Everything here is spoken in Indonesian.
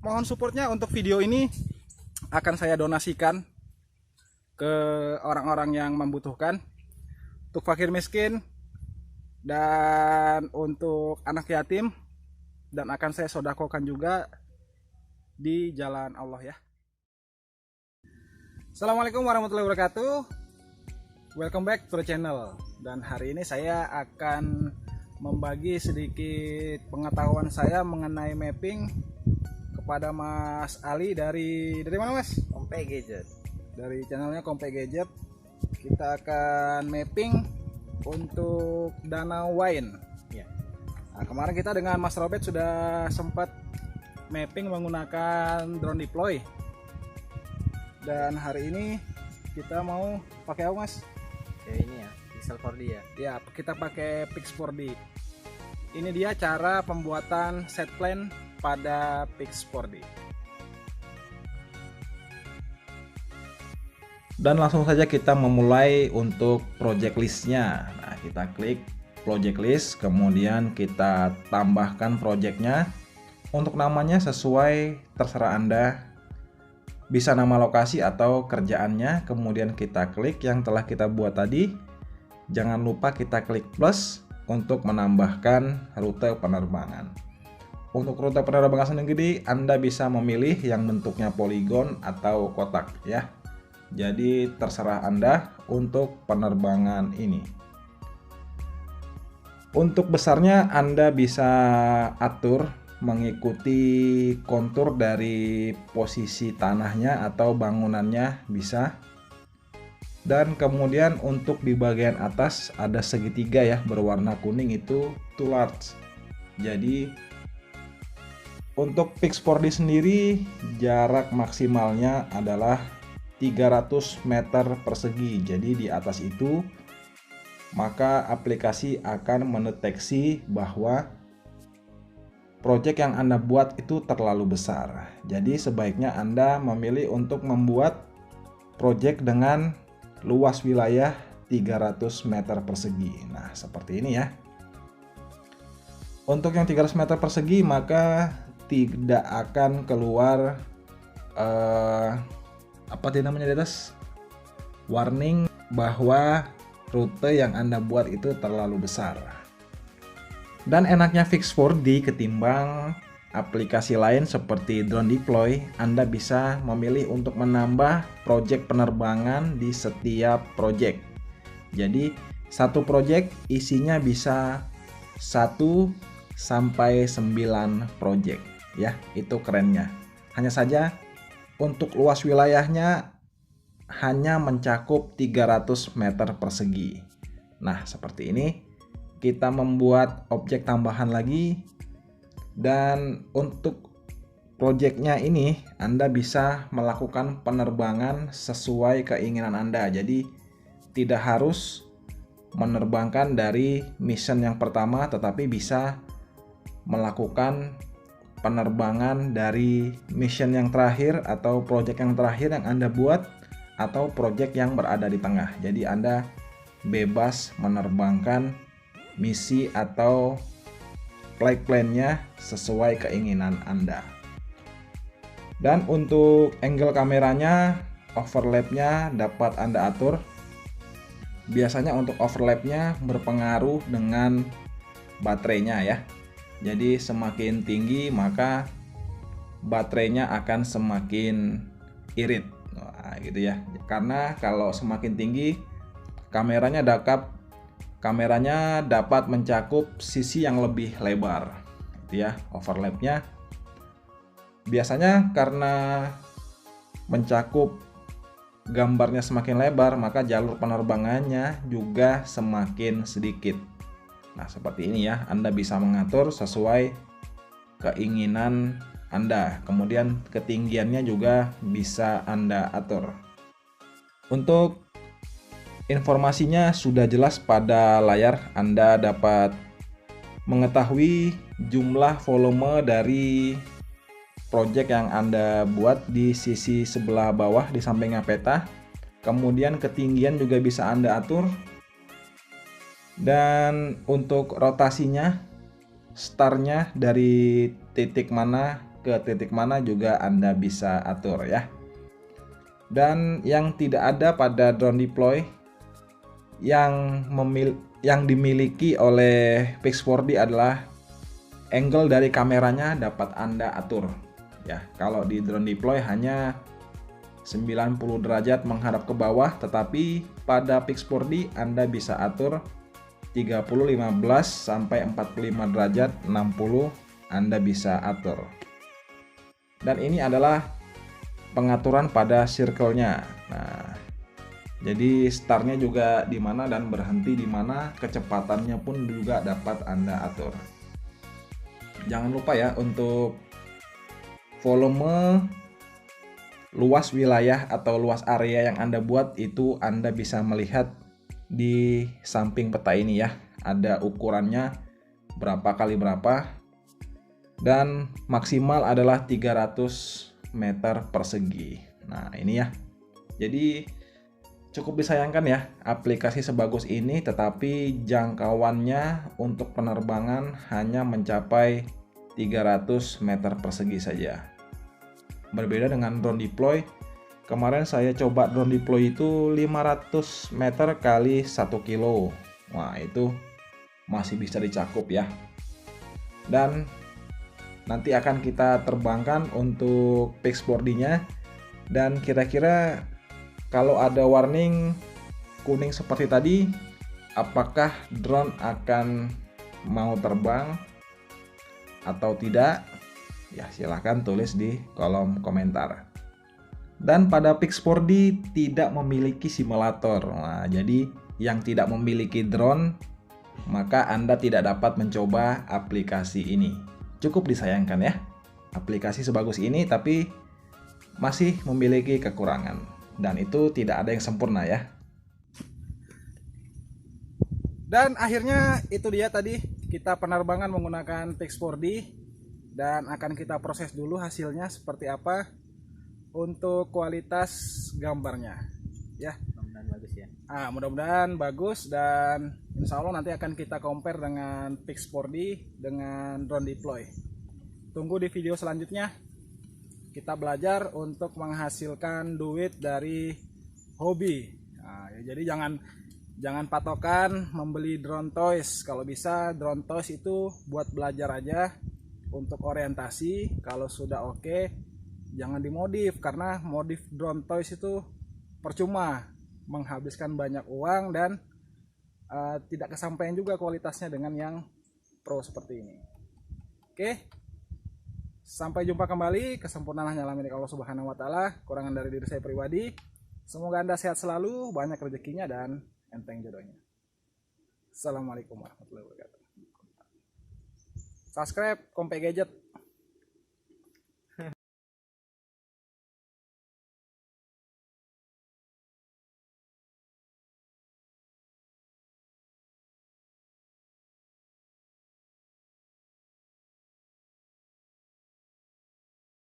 mohon supportnya untuk video ini akan saya donasikan ke orang-orang yang membutuhkan, untuk fakir miskin dan untuk anak yatim, dan akan saya sodakokan juga di jalan Allah ya. Assalamualaikum warahmatullahi wabarakatuh. Welcome back to the channel. Dan hari ini saya akan membagi sedikit pengetahuan saya mengenai mapping kepada Mas Ali dari mana Mas? Kompe Gadget. Dari channelnya Kompe Gadget. Kita akan mapping untuk Danau Wain. Ya. Nah, kemarin kita dengan Mas Robert sudah sempat mapping menggunakan drone deploy. Dan hari ini kita mau pakai apa Mas? Ya ini ya, Pixel 4D ya. Ya, kita pakai Pix 4D. Ini dia cara pembuatan set plan pada Pix 4D. Dan langsung saja kita memulai untuk project listnya. Nah, kita klik project list, kemudian kita tambahkan projectnya. Untuk namanya sesuai terserah Anda, bisa nama lokasi atau kerjaannya. Kemudian kita klik yang telah kita buat tadi. Jangan lupa kita klik plus untuk menambahkan rute penerbangan. Untuk rute penerbangan sendiri Anda bisa memilih yang bentuknya poligon atau kotak ya. Jadi terserah Anda untuk penerbangan ini. Untuk besarnya Anda bisa atur mengikuti kontur dari posisi tanahnya atau bangunannya bisa. Dan kemudian untuk di bagian atas ada segitiga ya berwarna kuning, itu too large. Jadi untuk Pix 4D sendiri jarak maksimalnya adalah 300 meter persegi. Jadi di atas itu maka aplikasi akan mendeteksi bahwa project yang Anda buat itu terlalu besar. Jadi sebaiknya Anda memilih untuk membuat project dengan luas wilayah 300 meter persegi. Nah, seperti ini ya. Untuk yang 300 meter persegi maka tidak akan keluar apa namanya di atas, warning bahwa rute yang Anda buat itu terlalu besar. Dan enaknya Pix 4D ketimbang aplikasi lain seperti drone deploy, Anda bisa memilih untuk menambah project penerbangan di setiap project. Jadi satu project isinya bisa 1 sampai 9 project ya, itu kerennya. Hanya saja untuk luas wilayahnya hanya mencakup 300 meter persegi. Nah, seperti ini. Kita membuat objek tambahan lagi. Dan untuk projectnya ini Anda bisa melakukan penerbangan sesuai keinginan Anda. Jadi tidak harus menerbangkan dari mission yang pertama, tetapi bisa melakukan penerbangan dari mission yang terakhir atau project yang terakhir yang Anda buat, atau project yang berada di tengah. Jadi Anda bebas menerbangkan misi atau flight plan-nya sesuai keinginan Anda. Dan untuk angle kameranya, overlap-nya dapat Anda atur. Biasanya untuk overlap-nya berpengaruh dengan baterainya ya. Jadi semakin tinggi maka baterainya akan semakin irit. Nah, gitu ya. Karena kalau semakin tinggi kameranya dapat mencakup sisi yang lebih lebar. Gitu ya, overlap-nya. Biasanya karena mencakup gambarnya semakin lebar, maka jalur penerbangannya juga semakin sedikit. Nah, seperti ini ya, Anda bisa mengatur sesuai keinginan Anda. Kemudian ketinggiannya juga bisa Anda atur. Untuk informasinya sudah jelas pada layar. Anda dapat mengetahui jumlah volume dari project yang Anda buat di sisi sebelah bawah di sampingnya peta. Kemudian ketinggian juga bisa Anda atur. Dan untuk rotasinya, startnya dari titik mana ke titik mana juga Anda bisa atur ya. Dan yang tidak ada pada drone deploy yang dimiliki oleh Pix4D adalah angle dari kameranya dapat Anda atur ya. Kalau di drone deploy hanya 90 derajat menghadap ke bawah, tetapi pada Pix4D Anda bisa atur 30, 15 sampai 45 derajat, 60 Anda bisa atur. Dan ini adalah pengaturan pada circle-nya. Nah, jadi startnya juga di mana dan berhenti di mana, kecepatannya pun juga dapat Anda atur. Jangan lupa ya untuk volume, luas wilayah atau luas area yang Anda buat itu Anda bisa melihat di samping peta ini ya. Ada ukurannya berapa kali berapa dan maksimal adalah 300 meter persegi. Nah ini ya. Jadi cukup disayangkan ya aplikasi sebagus ini tetapi jangkauannya untuk penerbangan hanya mencapai 300 meter persegi saja. Berbeda dengan drone deploy, kemarin saya coba drone deploy itu 500 meter kali 1 kilo. Wah itu masih bisa dicakup ya. Dan nanti akan kita terbangkan untuk Pix4D-nya. Dan kira-kira kalau ada warning kuning seperti tadi, apakah drone akan mau terbang atau tidak? Ya silahkan tulis di kolom komentar. Dan pada Pix4D tidak memiliki simulator. Nah, jadi yang tidak memiliki drone maka Anda tidak dapat mencoba aplikasi ini. Cukup disayangkan ya. Aplikasi sebagus ini tapi masih memiliki kekurangan. Dan itu tidak ada yang sempurna ya. Dan akhirnya itu dia tadi kita penerbangan menggunakan Pix4D. Dan akan kita proses dulu hasilnya seperti apa untuk kualitas gambarnya ya. Mudah-mudahan bagus ya. Mudah-mudahan bagus dan insya Allah nanti akan kita compare dengan Pix4D dengan drone deploy. Tunggu di video selanjutnya. Kita belajar untuk menghasilkan duit dari hobi. Jadi jangan patokan membeli drone toys. Kalau bisa drone toys itu buat belajar aja. Untuk orientasi, kalau sudah oke, jangan dimodif karena modif drone toys itu percuma, menghabiskan banyak uang dan tidak kesampaian juga kualitasnya dengan yang pro seperti ini. Oke, sampai jumpa kembali. Kesempurnaan hanyalah milik Allah Subhanahu Wa Taala. Kurangan dari diri saya pribadi. Semoga Anda sehat selalu, banyak rezekinya dan enteng jodohnya. Assalamualaikum warahmatullahi wabarakatuh. Subscribe Kompe Gadget.